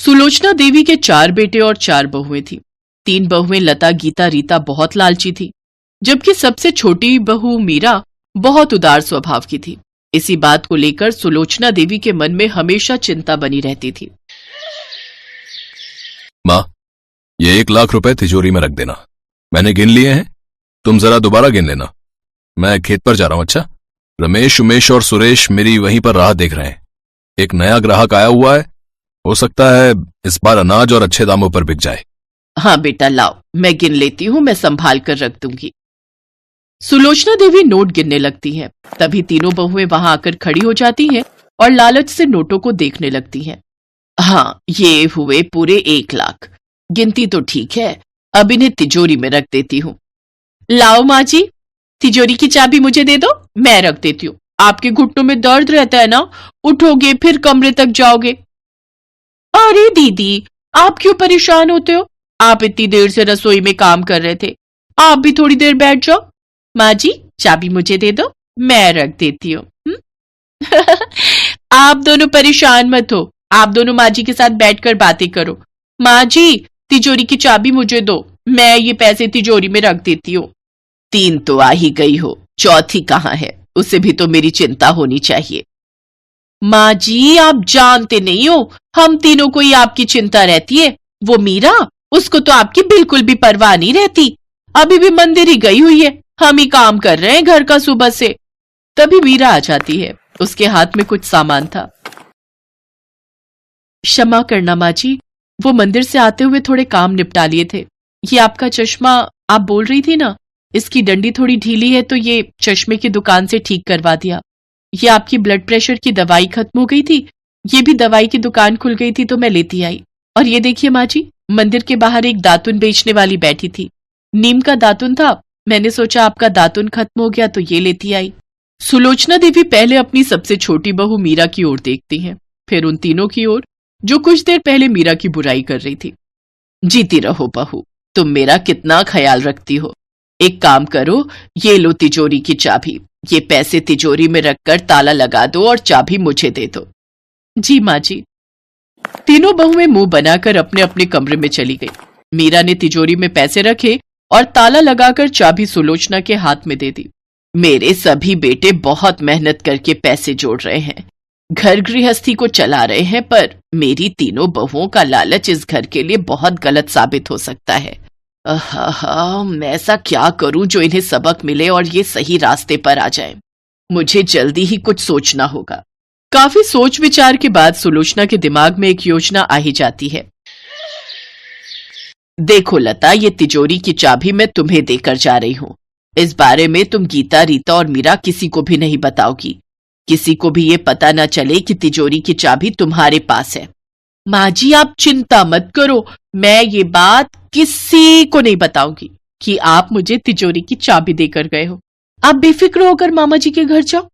सुलोचना देवी के 4 बेटे और 4 बहुएं थी। 3 बहुएं लता, गीता, रीता बहुत लालची थी, जबकि सबसे छोटी बहू मीरा बहुत उदार स्वभाव की थी। इसी बात को लेकर सुलोचना देवी के मन में हमेशा चिंता बनी रहती थी। माँ, ये 1 लाख रुपए तिजोरी में रख देना। मैंने गिन लिए हैं, तुम जरा दोबारा गिन लेना। मैं खेत पर जा रहा हूं। अच्छा, रमेश, उमेश और सुरेश मेरी वहीं पर राह देख रहे हैं। एक नया ग्राहक आया हुआ है, हो सकता है इस बार अनाज और अच्छे दामों पर बिक जाए। हाँ बेटा, लाओ, मैं गिन लेती हूँ, मैं संभाल कर रख दूंगी। सुलोचना देवी नोट गिनने लगती हैं। तभी तीनों बहुएं वहां आकर खड़ी हो जाती हैं और लालच से नोटों को देखने लगती हैं। हाँ, ये हुए पूरे 1 लाख। गिनती तो ठीक है, अब इन्हें तिजोरी में रख देती हूँ। लाओ माँ जी, तिजोरी की चाबी मुझे दे दो, मैं रख देती हूँ। आपके घुटनों में दर्द रहता है ना, उठोगे फिर कमरे तक जाओगे। अरे दीदी, आप क्यों परेशान होते हो? आप इतनी देर से रसोई में काम कर रहे थे, आप भी थोड़ी देर बैठ जाओ। माँ जी, चाबी मुझे दे दो, मैं रख देती हूँ। आप दोनों परेशान मत हो, आप दोनों माँ जी के साथ बैठकर बातें करो। माँ जी, तिजोरी की चाबी मुझे दो, मैं ये पैसे तिजोरी में रख देती हूँ। 3 तो आ ही गई हो, चौथी कहाँ है? उसे भी तो मेरी चिंता होनी चाहिए। माँ जी, आप जानते नहीं हो, हम तीनों को ही आपकी चिंता रहती है। वो मीरा, उसको तो आपकी बिल्कुल भी परवाह नहीं रहती, अभी भी मंदिर ही गई हुई है। हम ही काम कर रहे हैं घर का सुबह से। तभी मीरा आ जाती है, उसके हाथ में कुछ सामान था। क्षमा करना माँ जी, वो मंदिर से आते हुए थोड़े काम निपटा लिए थे। ये आपका चश्मा, आप बोल रही थी ना, इसकी डंडी थोड़ी ढीली है तो ये चश्मे की दुकान से ठीक करवा दिया। ये आपकी ब्लड प्रेशर की दवाई खत्म हो गई थी, ये भी दवाई की दुकान खुल गई थी तो मैं लेती आई। और ये देखिए माँ जी, मंदिर के बाहर एक दातुन बेचने वाली बैठी थी, नीम का दातुन था, मैंने सोचा आपका दातुन खत्म हो गया तो ये लेती आई। सुलोचना देवी पहले अपनी सबसे छोटी बहू मीरा की ओर देखती हैं, फिर उन तीनों की ओर जो कुछ देर पहले मीरा की बुराई कर रही थी। जीती रहो बहू, तुम मेरा कितना ख्याल रखती हो। एक काम करो, ये लो तिजोरी की चाबी, ये पैसे तिजोरी में रखकर ताला लगा दो और चाबी मुझे दे दो। जी माँ जी। तीनों बहुएं मुंह बनाकर अपने अपने कमरे में चली गई। मीरा ने तिजोरी में पैसे रखे और ताला लगाकर चाबी सुलोचना के हाथ में दे दी। मेरे सभी बेटे बहुत मेहनत करके पैसे जोड़ रहे हैं, घर गृहस्थी को चला रहे हैं, पर मेरी तीनों बहुओं का लालच इस घर के लिए बहुत गलत साबित हो सकता है। मैं ऐसा क्या करूं जो इन्हें सबक मिले और ये सही रास्ते पर आ जाए। मुझे जल्दी ही कुछ सोचना होगा। काफी सोच विचार के बाद सुलोचना के दिमाग में एक योजना आ ही जाती है। देखो लता, ये तिजोरी की चाबी मैं तुम्हें देकर जा रही हूँ। इस बारे में तुम गीता, रीता और मीरा किसी को भी नहीं बताओगी। किसी को भी ये पता न चले कि तिजोरी की चाबी तुम्हारे पास है। माँ जी, आप चिंता मत करो, मैं ये बात किसी को नहीं बताऊंगी कि आप मुझे तिजोरी की चाबी देकर गए हो। आप बेफिक्र होकर मामा जी के घर जाओ।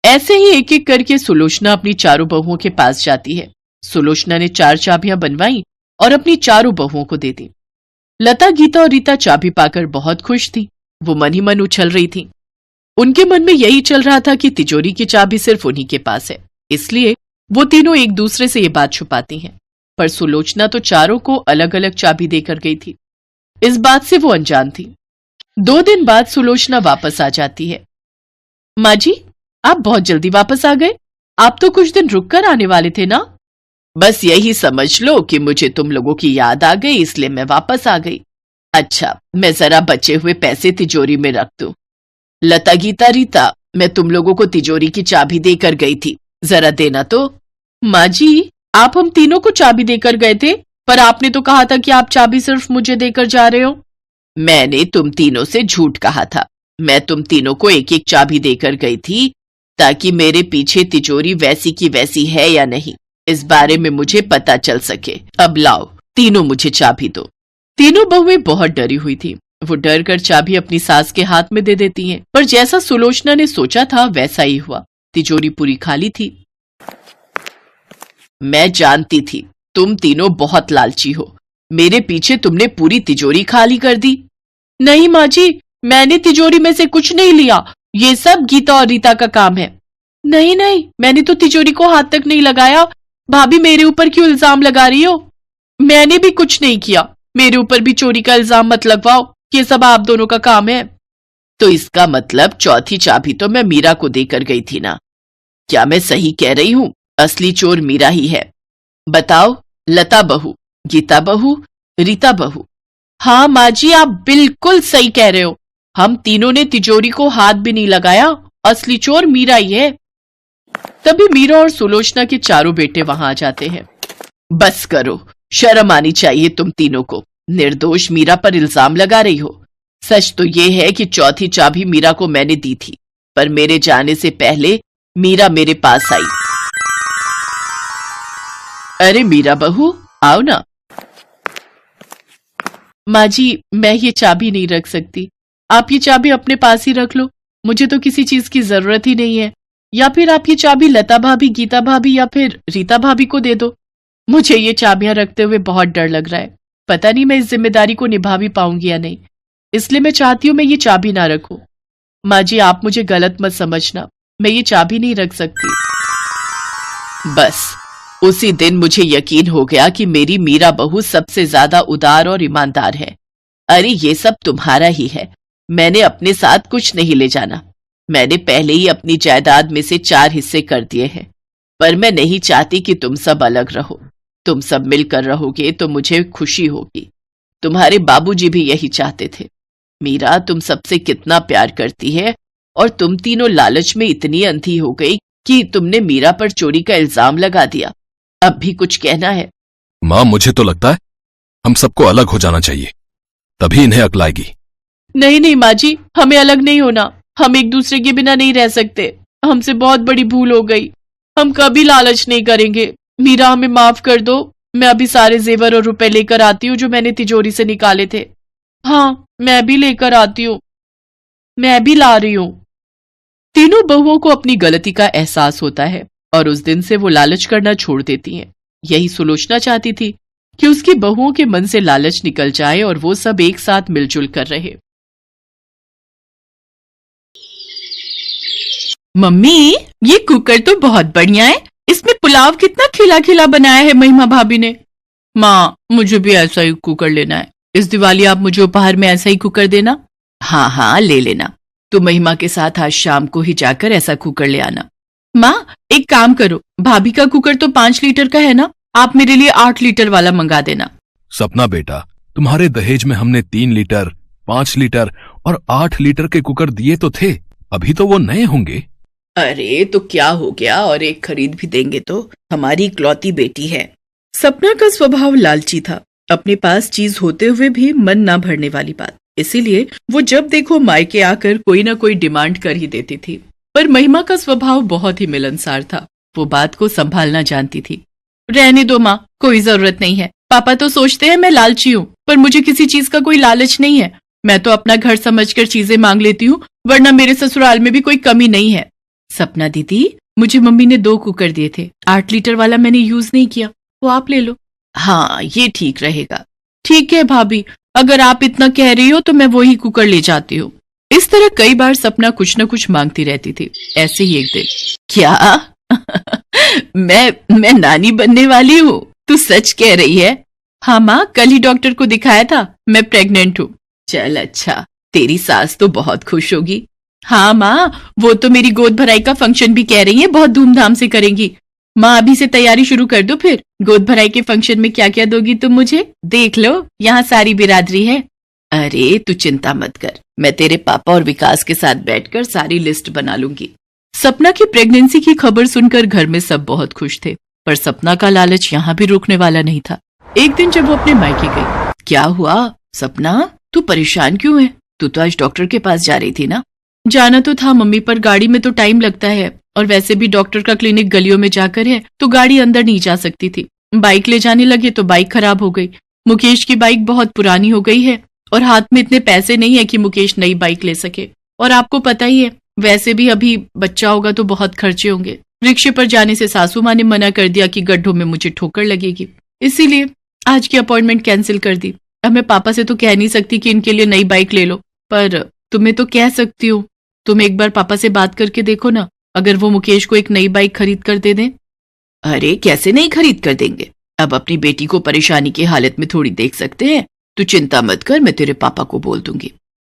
ऐसे ही एक एक करके सुलोचना अपनी चारों बहुओं के पास जाती है। सुलोचना ने 4 चाबियां बनवाई और अपनी चारों बहुओं को दे दी। लता, गीता और रीता चाबी पाकर बहुत खुश थी। वो मन ही मन उछल रही थी। उनके मन में यही चल रहा था कि तिजोरी की चाबी सिर्फ उन्हीं के पास है, इसलिए वो तीनों एक दूसरे से ये बात छुपाती हैं। पर सुलोचना तो चारों को अलग अलग चाबी देकर गई थी, इस बात से वो अनजान थी। 2 दिन बाद सुलोचना वापस आ जाती है। माँ जी, आप बहुत जल्दी वापस आ गए, आप तो कुछ दिन रुक कर आने वाले थे ना? बस यही समझ लो कि मुझे तुम लोगों की याद आ गई, इसलिए मैं वापस आ गई। अच्छा, मैं जरा बचे हुए पैसे तिजोरी में रख दूं। लता, गीता, रीता, मैं तुम लोगों को तिजोरी की चाबी देकर गई थी, जरा देना तो। माँ जी, आप हम तीनों को चाबी देकर गए थे, पर आपने तो कहा था कि आप चाबी सिर्फ मुझे देकर जा रहे हो। मैंने तुम तीनों से झूठ कहा था। मैं तुम तीनों को एक एक चाबी देकर गई थी ताकि मेरे पीछे तिजोरी वैसी की वैसी है या नहीं, इस बारे में मुझे पता चल सके। अब लाओ, तीनों मुझे चाबी दो। तीनों बहुएं बहुत डरी हुई थी। वो डर कर चाबी अपनी सास के हाथ में दे देती हैं, पर जैसा सुलोचना ने सोचा था वैसा ही हुआ। तिजोरी पूरी खाली थी। मैं जानती थी तुम तीनों बहुत लालची हो, मेरे पीछे तुमने पूरी तिजोरी खाली कर दी। नहीं माँ जी, मैंने तिजोरी में से कुछ नहीं लिया, ये सब गीता और रीता का काम है। नहीं नहीं, मैंने तो तिजोरी को हाथ तक नहीं लगाया, भाभी मेरे ऊपर क्यों इल्जाम लगा रही हो? मैंने भी कुछ नहीं किया, मेरे ऊपर भी चोरी का इल्जाम मत लगवाओ, ये सब आप दोनों का काम है। तो इसका मतलब चौथी चाबी तो मैं मीरा को देकर गई थी ना? क्या मैं सही कह रही हूं? असली चोर मीरा ही है। बताओ, लता बहू, गीता बहू, रीता बहू। हाँ माँ जी, आप बिल्कुल सही कह रहे हो, हम तीनों ने तिजोरी को हाथ भी नहीं लगाया, असली चोर मीरा ही है। तभी मीरा और सुलोचना के चारों बेटे वहां आ जाते हैं। बस करो, शर्म आनी चाहिए तुम तीनों को, निर्दोष मीरा पर इल्जाम लगा रही हो। सच तो ये है कि चौथी चाबी मीरा को मैंने दी थी, पर मेरे जाने से पहले मीरा मेरे पास आई। अरे मीरा बहू, आओ ना। माँ जी, मैं ये चाबी नहीं रख सकती, आप ये चाबी अपने पास ही रख लो, मुझे तो किसी चीज की जरूरत ही नहीं है। या फिर आप ये चाबी लता भाभी, गीता भाभी या फिर रीता भाभी को दे दो। मुझे ये चाबियां रखते हुए बहुत डर लग रहा है, पता नहीं मैं इस जिम्मेदारी को निभा भी पाऊंगी या नहीं, इसलिए मैं चाहती हूँ मैं ये चाबी ना रखूं। माँ जी, आप मुझे गलत मत समझना, मैं ये चाबी नहीं रख सकती। बस उसी दिन मुझे यकीन हो गया कि मेरी मीरा बहू सबसे ज्यादा उदार और ईमानदार है। अरे ये सब तुम्हारा ही है, मैंने अपने साथ कुछ नहीं ले जाना। मैंने पहले ही अपनी जायदाद में से 4 हिस्से कर दिए हैं, पर मैं नहीं चाहती कि तुम सब अलग रहो। तुम सब मिलकर रहोगे तो मुझे खुशी होगी। तुम्हारे बाबूजी भी यही चाहते थे। मीरा तुम सबसे कितना प्यार करती है, और तुम तीनों लालच में इतनी अंधी हो गई कि तुमने मीरा पर चोरी का इल्जाम लगा दिया। अब भी कुछ कहना है? माँ, मुझे तो लगता है हम सबको अलग हो जाना चाहिए, तभी इन्हें अक्ल आएगी। नहीं नहीं माँ जी, हमें अलग नहीं होना, हम एक दूसरे के बिना नहीं रह सकते। हमसे बहुत बड़ी भूल हो गई, हम कभी लालच नहीं करेंगे। मीरा, हमें माफ कर दो, मैं अभी सारे जेवर और रुपए लेकर आती हूँ जो मैंने तिजोरी से निकाले थे। हाँ, मैं भी लेकर आती हूँ, मैं भी ला रही हूँ। तीनों बहुओं को अपनी गलती का एहसास होता है और उस दिन से वो लालच करना छोड़ देती हैं। यही सुलोचना चाहती थी कि उसकी बहुओं के मन से लालच निकल जाए और वो सब एक साथ मिलजुल कर रहे। मम्मी, ये कुकर तो बहुत बढ़िया है, इसमें पुलाव कितना खिला खिला बनाया है महिमा भाभी ने। माँ, मुझे भी ऐसा ही कुकर लेना है, इस दिवाली आप मुझे उपहार में ऐसा ही कुकर देना। हाँ हाँ, ले लेना, तो महिमा के साथ आज शाम को ही जाकर ऐसा कुकर ले आना। माँ, एक काम करो, भाभी का कुकर तो 5 लीटर का है ना, आप मेरे लिए 8 लीटर वाला मंगा देना। सपना बेटा, तुम्हारे दहेज में हमने 3 लीटर, 5 लीटर और 8 लीटर के कुकर दिए तो थे, अभी तो वो नए होंगे। अरे तो क्या हो गया, और एक खरीद भी देंगे तो, हमारी इकलौती बेटी है। सपना का स्वभाव लालची था, अपने पास चीज होते हुए भी मन ना भरने वाली बात, इसीलिए वो जब देखो मायके आकर कोई ना कोई डिमांड कर ही देती थी। पर महिमा का स्वभाव बहुत ही मिलनसार था, वो बात को संभालना जानती थी। रहने दो माँ, कोई जरूरत नहीं है, पापा तो सोचते हैं मैं लालची हूँ, पर मुझे किसी चीज का कोई लालच नहीं है। मैं तो अपना घर समझकर चीजें मांग लेती हूँ, वरना मेरे ससुराल में भी कोई कमी नहीं है। सपना दीदी, मुझे मम्मी ने 2 कुकर दिए थे, 8 लीटर वाला मैंने यूज नहीं किया, वो आप ले लो। हाँ, ये ठीक रहेगा। ठीक है भाभी, अगर आप इतना कह रही हो तो मैं वही कुकर ले जाती हूँ। इस तरह कई बार सपना कुछ न कुछ मांगती रहती थी। ऐसे ही एक दिन, क्या मैं नानी बनने वाली हूँ, तू सच कह रही है? हाँ माँ, कल ही डॉक्टर को दिखाया था, मैं प्रेग्नेंट हूँ। चल अच्छा, तेरी सास तो बहुत खुश होगी। हाँ माँ, वो तो मेरी गोद भराई का फंक्शन भी कह रही है बहुत धूमधाम से करेंगी। माँ, अभी से तैयारी शुरू कर दो, फिर गोद भराई के फंक्शन में क्या क्या दोगी तुम मुझे, देख लो, यहाँ सारी बिरादरी है। अरे तू चिंता मत कर, मैं तेरे पापा और विकास के साथ बैठकर सारी लिस्ट बना लूंगी। सपना की प्रेगनेंसी की खबर सुनकर घर में सब बहुत खुश थे, पर सपना का लालच यहाँ भी रुकने वाला नहीं था। एक दिन जब वो अपने मायके गई, क्या हुआ सपना, तू परेशान क्यों है? तू तो आज डॉक्टर के पास जा रही थी ना? जाना तो था मम्मी, पर गाड़ी में तो टाइम लगता है, और वैसे भी डॉक्टर का क्लिनिक गलियों में जाकर है तो गाड़ी अंदर नहीं जा सकती थी। बाइक ले जाने लगे तो बाइक खराब हो गई। मुकेश की बाइक बहुत पुरानी हो गई है और हाथ में इतने पैसे नहीं है कि मुकेश नई बाइक ले सके, और आपको पता ही है वैसे भी अभी बच्चा होगा तो बहुत खर्चे होंगे। रिक्शे पर जाने से सासू माँ ने मना कर दिया कि गड्ढों में मुझे ठोकर लगेगी, इसीलिए आज की अपॉइंटमेंट कैंसिल कर दी। अब मैं पापा से तो कह नहीं सकती कि इनके लिए नई बाइक ले लो, पर तुम्हें तो कह सकती हूँ, तुम एक बार पापा से बात करके देखो ना, अगर वो मुकेश को एक नई बाइक खरीद कर दे दें। अरे कैसे नहीं खरीद कर देंगे, अब अपनी बेटी को परेशानी की हालत में थोड़ी देख सकते हैं। तू चिंता मत कर, मैं तेरे पापा को बोल दूंगी।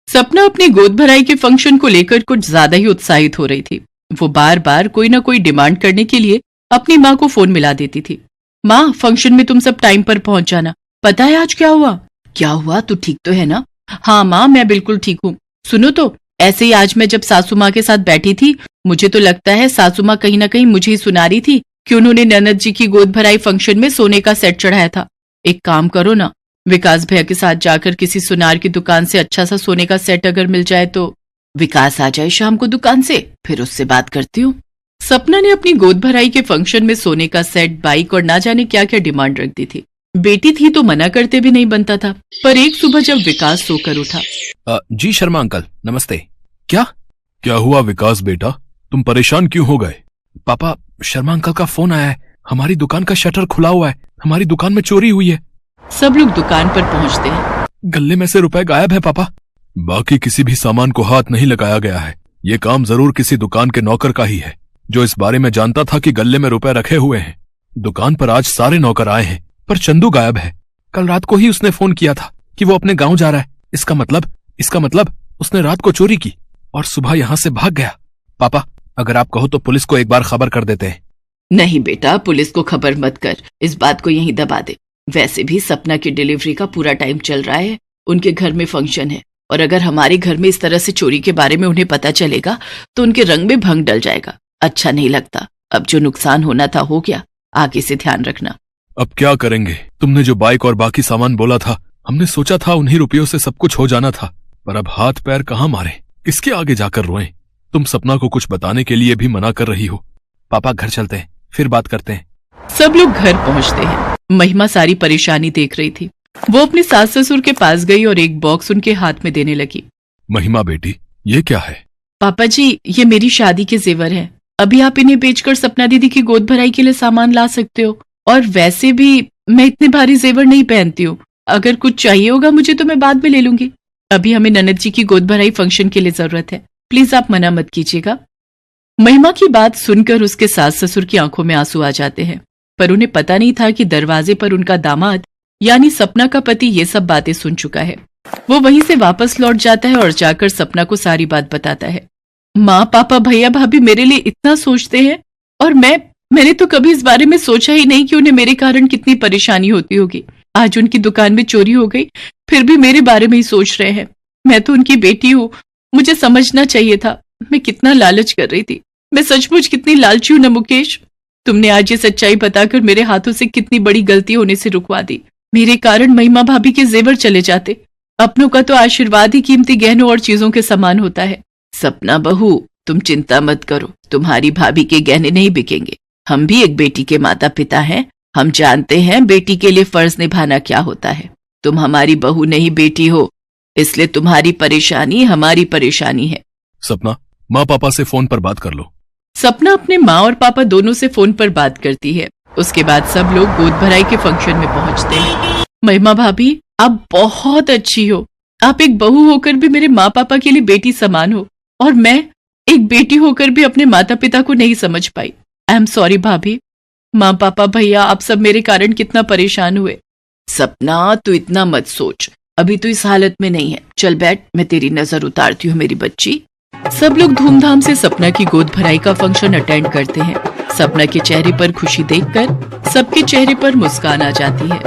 सपना अपनी गोद भराई के फंक्शन को लेकर कुछ ज्यादा ही उत्साहित हो रही थी। वो बार बार कोई ना कोई डिमांड करने के लिए अपनी माँ को फोन मिला देती थी। माँ, फंक्शन में तुम सब टाइम पर पहुंच जाना। पता है आज क्या हुआ? क्या हुआ? तू ठीक तो है ना? हाँ माँ, मैं बिल्कुल ठीक हूँ। सुनो तो, ऐसे ही आज मैं जब सासू माँ के साथ बैठी थी, मुझे तो लगता है सासू माँ कहीं ना कहीं मुझे ही सुना रही थी कि उन्होंने ननद जी की गोद भराई फंक्शन में सोने का सेट चढ़ाया था। एक काम करो ना, विकास भैया के साथ जाकर किसी सुनार की दुकान से अच्छा सा सोने का सेट अगर मिल जाए तो। विकास आ जाए शाम को दुकान से, फिर उससे बात करती हूँ। सपना ने अपनी गोद भराई के फंक्शन में सोने का सेट, बाइक और ना जाने क्या क्या डिमांड रख दी थी। बेटी थी तो मना करते भी नहीं बनता था। पर एक सुबह जब विकास सोकर उठा। जी शर्मा अंकल, नमस्ते। क्या हुआ विकास बेटा, तुम परेशान क्यों हो गए? पापा, शर्मा अंकल का फोन आया है, हमारी दुकान का शटर खुला हुआ है, हमारी दुकान में चोरी हुई है। सब लोग दुकान पर पहुंचते हैं। गले में से रुपए गायब है पापा। बाकी किसी भी सामान को हाथ नहीं लगाया गया है। ये काम जरूर किसी दुकान के नौकर का ही है, जो इस बारे में जानता था कि गले में रुपए रखे हुए हैं। दुकान पर आज सारे नौकर आए हैं, पर चंदू गायब है। कल रात को ही उसने फोन किया था कि वो अपने गांव जा रहा है। इसका मतलब उसने रात को चोरी की और सुबह यहां से भाग गया। पापा, अगर आप कहो तो पुलिस को एक बार खबर कर देते हैं। नहीं बेटा, पुलिस को खबर मत कर, इस बात को यहीं दबा दे। वैसे भी सपना की डिलीवरी का पूरा टाइम चल रहा है, उनके घर में फंक्शन है, और अगर हमारे घर में इस तरह से चोरी के बारे में उन्हें पता चलेगा तो उनके रंग में भंग डल जाएगा। अच्छा नहीं लगता। अब जो नुकसान होना था हो गया, आगे से ध्यान रखना। अब क्या करेंगे? तुमने जो बाइक और बाकी सामान बोला था, हमने सोचा था उन्हीं रुपयों से सब कुछ हो जाना था, पर अब हाथ पैर कहाँ मारे, किसके आगे जाकर रोएं? तुम सपना को कुछ बताने के लिए भी मना कर रही हो। पापा, घर चलते हैं, फिर बात करते हैं। सब लोग घर पहुंचते हैं। महिमा सारी परेशानी देख रही थी। वो अपने सास ससुर के पास गई और एक बॉक्स उनके हाथ में देने लगी। महिमा बेटी, ये क्या है? पापा जी, ये मेरी शादी के जेवर हैं। अभी आप इन्हें बेचकर सपना दीदी की गोद भराई के लिए सामान ला सकते हो, और वैसे भी मैं इतने भारी जेवर नहीं पहनती हूँ। अगर कुछ चाहिए होगा मुझे तो मैं बाद में ले लूंगी। अभी हमें ननद जी की गोद भराई फंक्शन के लिए जरूरत है, प्लीज आप मना मत कीजिएगा। महिमा की बात सुनकर उसके सास ससुर की आंखों में आंसू आ जाते हैं, पर उन्हें पता नहीं था कि दरवाजे पर उनका दामाद यानी सपना का पति ये सब बातें सुन चुका है। वो वहीं से वापस लौट जाता है और जाकर सपना को सारी बात बताता है। माँ, पापा, भैया, भाभी मेरे लिए इतना सोचते हैं, और मैंने तो कभी इस बारे में सोचा ही नहीं कि उन्हें मेरे कारण कितनी परेशानी होती होगी। आज उनकी दुकान में चोरी हो गई, फिर भी मेरे बारे में ही सोच रहे हैं। मैं तो उनकी बेटी हूँ, मुझे समझना चाहिए था। मैं कितना लालच कर रही थी। मैं सचमुच कितनी लालची हूँ ना मुकेश। तुमने आज ये सच्चाई बताकर मेरे हाथों से कितनी बड़ी गलती होने से रुकवा दी। मेरे कारण महिमा भाभी के जेवर चले जाते। अपनों का तो आशीर्वाद ही कीमती गहनों और चीजों के समान होता है। सपना बहू, तुम चिंता मत करो, तुम्हारी भाभी के गहने नहीं बिकेंगे। हम भी एक बेटी के माता पिता हैं, हम जानते हैं बेटी के लिए फर्ज निभाना क्या होता है। तुम हमारी बहू नहीं बेटी हो, इसलिए तुम्हारी परेशानी हमारी परेशानी है। सपना, माँ पापा से फोन पर बात कर लो। सपना अपने माँ और पापा दोनों से फोन पर बात करती है। उसके बाद सब लोग गोद भराई के फंक्शन में पहुंचते हैं। महिमा भाभी, आप बहुत अच्छी हो। आप एक बहू होकर भी मेरे माँ पापा के लिए बेटी समान हो, और मैं एक बेटी होकर भी अपने माता पिता को नहीं समझ पाई। आई एम सॉरी भाभी। माँ पापा भैया, आप सब मेरे कारण कितना परेशान हुए। सपना, तू इतना मत सोच, अभी तो इस हालत में नहीं है। चल बैठ, मैं तेरी नजर उतारती हूँ मेरी बच्ची। सब लोग धूमधाम से सपना की गोद भराई का फंक्शन अटेंड करते हैं। सपना के चेहरे पर खुशी देखकर सबके चेहरे पर मुस्कान आ जाती है।